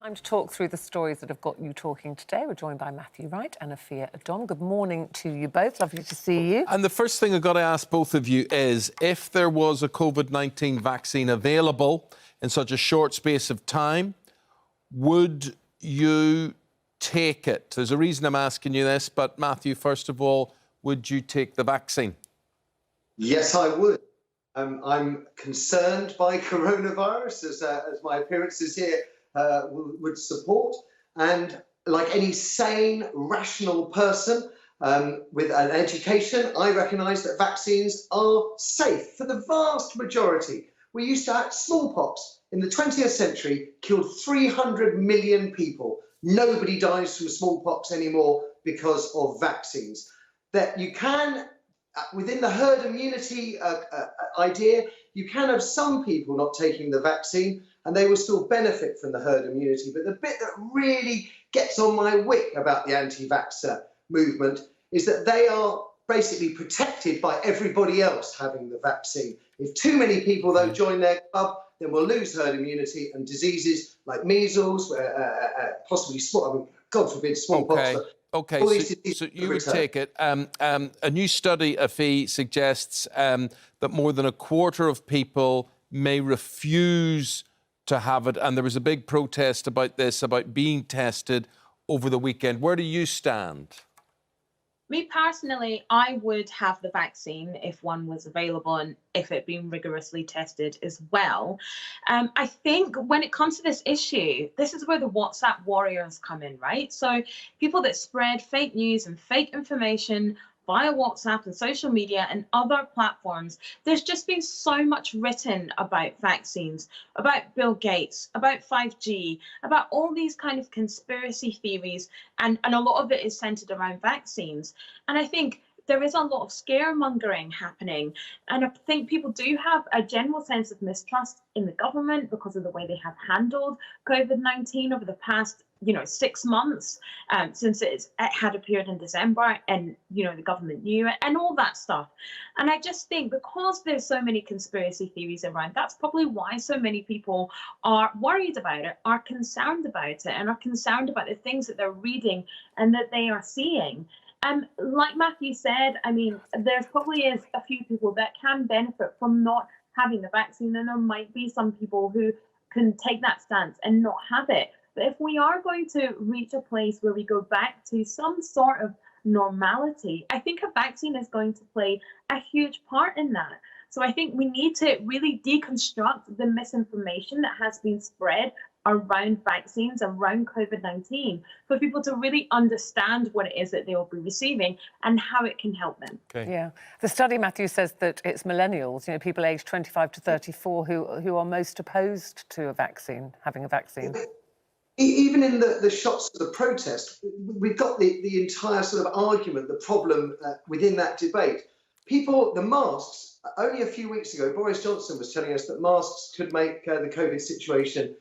Time to talk through the stories that have got you talking today. We're joined by Matthew Wright and Afua Adom. Good morning to you both. Lovely to see you. And the first thing I've got to ask both of you is, if there was a COVID-19 vaccine available in such a short space of time, would you take it? There's a reason I'm asking you this, but Matthew, first of all, would you take the vaccine? Yes, I would. I'm concerned by coronavirus, as my appearances here would support. And like any sane, rational person with an education, I recognise that vaccines are safe for the vast majority. We used to have smallpox in the 20th century, killed 300 million people. Nobody dies from smallpox anymore because of vaccines. That you can, within the herd immunity idea, you can have some people not taking the vaccine and they will still benefit from the herd immunity. But the bit that really gets on my wick about the anti-vaxxer movement is that they are basically protected by everybody else having the vaccine. If too many people, though, join their club, then we'll lose herd immunity and diseases like measles, possibly God forbid, smallpox. Okay, so you would take it. A new study, Afua, suggests that more than a quarter of people may refuse to have it, and there was a big protest about this, about being tested over the weekend. Where do you stand? Me personally, I would have the vaccine if one was available and if it had been rigorously tested as well. I think when it comes to this issue, this is where the WhatsApp warriors come in, right? So people that spread fake news and fake information via WhatsApp and social media and other platforms. There's just been so much written about vaccines, about Bill Gates, about 5G, about all these kind of conspiracy theories, and a lot of it is centered around vaccines. And I think there is a lot of scaremongering happening. And I think people do have a general sense of mistrust in the government because of the way they have handled COVID-19 over the past 6 months, since it had appeared in December and, the government knew it and all that stuff. And I just think because there's so many conspiracy theories around, that's probably why so many people are worried about it, are concerned about it, and are concerned about the things that they're reading and that they are seeing. Like Matthew said, I mean, there probably is a few people that can benefit from not having the vaccine, and there might be some people who can take that stance and not have it. But if we are going to reach a place where we go back to some sort of normality, I think a vaccine is going to play a huge part in that. So I think we need to really deconstruct the misinformation that has been spread around vaccines, around COVID-19, for people to really understand what it is that they will be receiving and how it can help them. Okay. Yeah. The study, Matthew, says that it's millennials, people aged 25 to 34 who are most opposed to having a vaccine. Even in the shots of the protest, we've got the entire sort of argument, the problem within that debate. The masks, only a few weeks ago, Boris Johnson was telling us that masks could make the COVID situation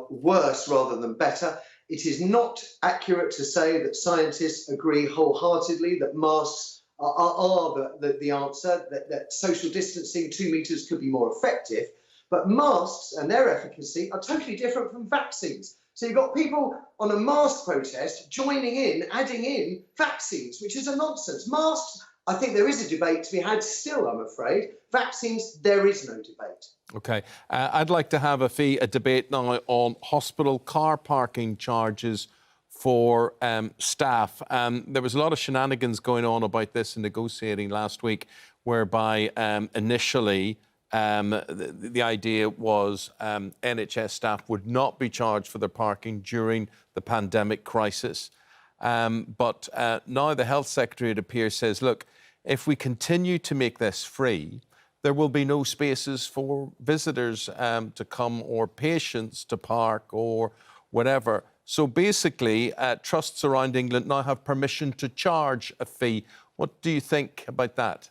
worse rather than better. It is not accurate to say that scientists agree wholeheartedly that masks are the answer, that social distancing 2 meters could be more effective. But masks and their efficacy are totally different from vaccines. So you've got people on a mask protest joining in, adding in vaccines, which is a nonsense. Masks, I think there is a debate to be had still, I'm afraid. Vaccines, there is no debate. OK. I'd like to have a debate now on hospital car parking charges for staff. There was a lot of shenanigans going on about this in negotiating last week, whereby initially the idea was NHS staff would not be charged for their parking during the pandemic crisis. But now the Health Secretary, it appears, says, look, if we continue to make this free, there will be no spaces for visitors to come or patients to park or whatever. So basically, trusts around England now have permission to charge a fee. What do you think about that?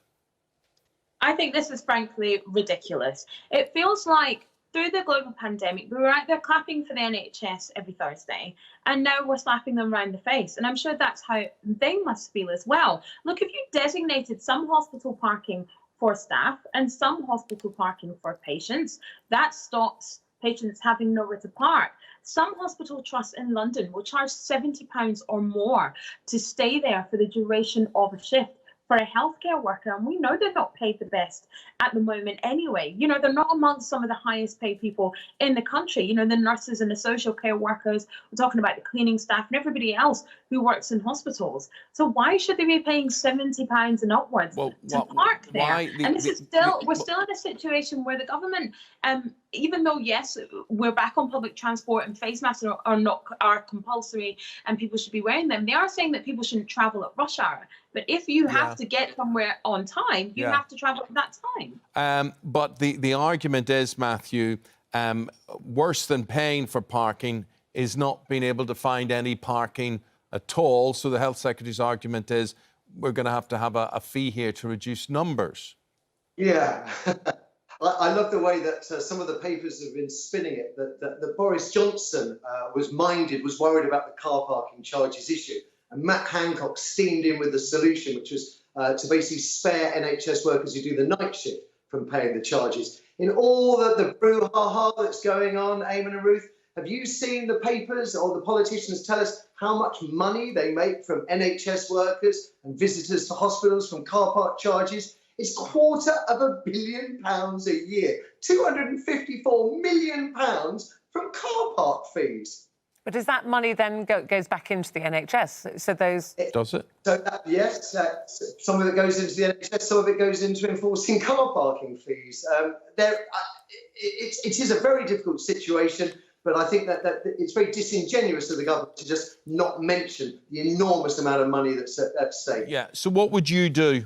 I think this is frankly ridiculous. It feels like through the global pandemic, we were out there clapping for the NHS every Thursday, and now we're slapping them around the face. And I'm sure that's how they must feel as well. Look, if you designated some hospital parking for staff and some hospital parking for patients, that stops patients having nowhere to park. Some hospital trusts in London will charge £70 or more to stay there for the duration of a shift for a healthcare worker, and we know they're not paid the best at the moment anyway. You know, they're not amongst some of the highest paid people in the country. You know, the nurses and the social care workers, we're talking about the cleaning staff and everybody else who works in hospitals. So why should they be paying £70 and upwards to park there? We're still in a situation where the government, even though, yes, we're back on public transport and face masks are compulsory and people should be wearing them, they are saying that people shouldn't travel at rush hour. But if you have to get somewhere on time, you have to travel at that time. But the argument is, Matthew, worse than paying for parking is not being able to find any parking at all. So the Health Secretary's argument is we're going to have a fee here to reduce numbers. Yeah. I love the way that some of the papers have been spinning it, that Boris Johnson was worried about the car parking charges issue. And Matt Hancocks steamed in with the solution, which was to basically spare NHS workers who do the night shift from paying the charges. In all the brouhaha that's going on, Eamonn and Ruth, have you seen the papers or the politicians tell us how much money they make from NHS workers and visitors to hospitals from car park charges? It's £250 million a year, £254 million from car park fees. But does that money then goes back into the NHS? So those... Does it? So yes, some of it goes into the NHS, some of it goes into enforcing car parking fees. It is a very difficult situation, but I think that it's very disingenuous of the government to just not mention the enormous amount of money that's at stake. Yeah, so what would you do?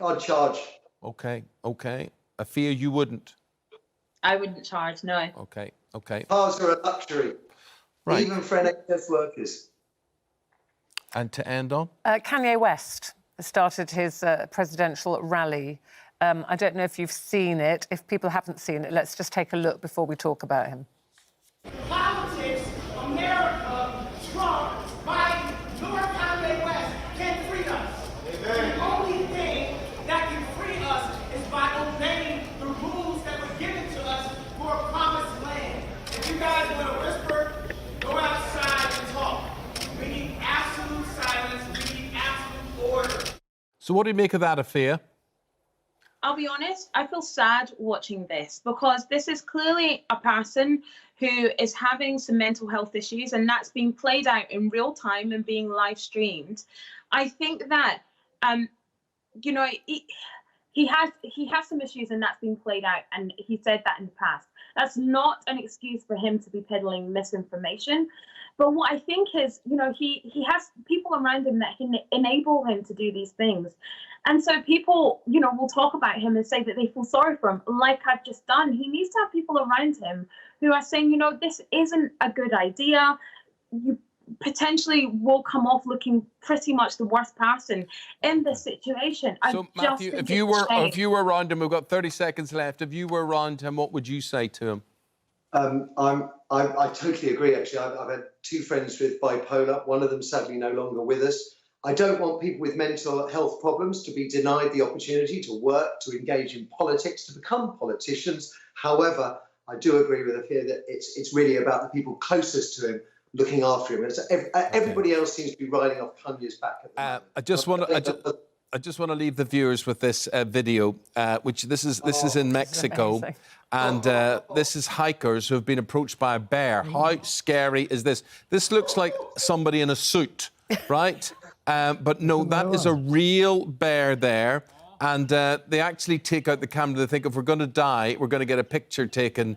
I'd charge. OK. Afua, you wouldn't? I wouldn't charge, no. OK. Cars are a luxury. Right. Even for NHS workers. And to end on? Kanye West started his presidential rally. I don't know if you've seen it. If people haven't seen it, let's just take a look before we talk about him. Politics, America, Trump, Biden, nor Kanye West can free us. Amen. The only thing that can free us is by obeying the rules that were given to us for a promised land. If you guys want to whisper, go outside and talk. We need absolute silence. We need absolute order. So what do you make of that, Afua? I'll be honest, I feel sad watching this because this is clearly a person who is having some mental health issues, and that's being played out in real time and being live streamed. I think that, you know, he has some issues and that's being played out, and he said that in the past. That's not an excuse for him to be peddling misinformation. But what I think is, you know, he has people around him that can enable him to do these things. And so people, you know, will talk about him and say that they feel sorry for him, like I've just done. He needs to have people around him who are saying, you know, this isn't a good idea. You potentially will come off looking pretty much the worst person in this situation. So, Matthew, if you were around him, we've got 30 seconds left. If you were around him, what would you say to him? I totally agree, actually. I've had two friends with bipolar. One of them sadly no longer with us. I don't want people with mental health problems to be denied the opportunity to work, to engage in politics, to become politicians. However, I do agree with Afua that it's really about the people closest to him looking after him. Everybody else seems to be riding off Kanye's back at the moment. I just want to leave the viewers with this video, which this is in Mexico, and this is hikers who have been approached by a bear. How scary is this? This looks like somebody in a suit, right? But no, that is a real bear there, and they actually take out the camera. They think if we're going to die, we're going to get a picture taken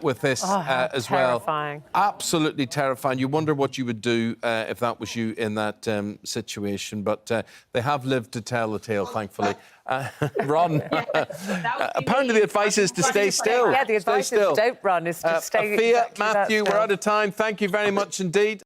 with this as terrifying. well. Absolutely terrifying. You wonder what you would do if that was you in that situation. But they have lived to tell the tale, thankfully. Run. Apparently the advice is to stay still. Yeah, the advice is don't run, is to stay... Afua, Matthew, we're out of time. Thank you very much indeed.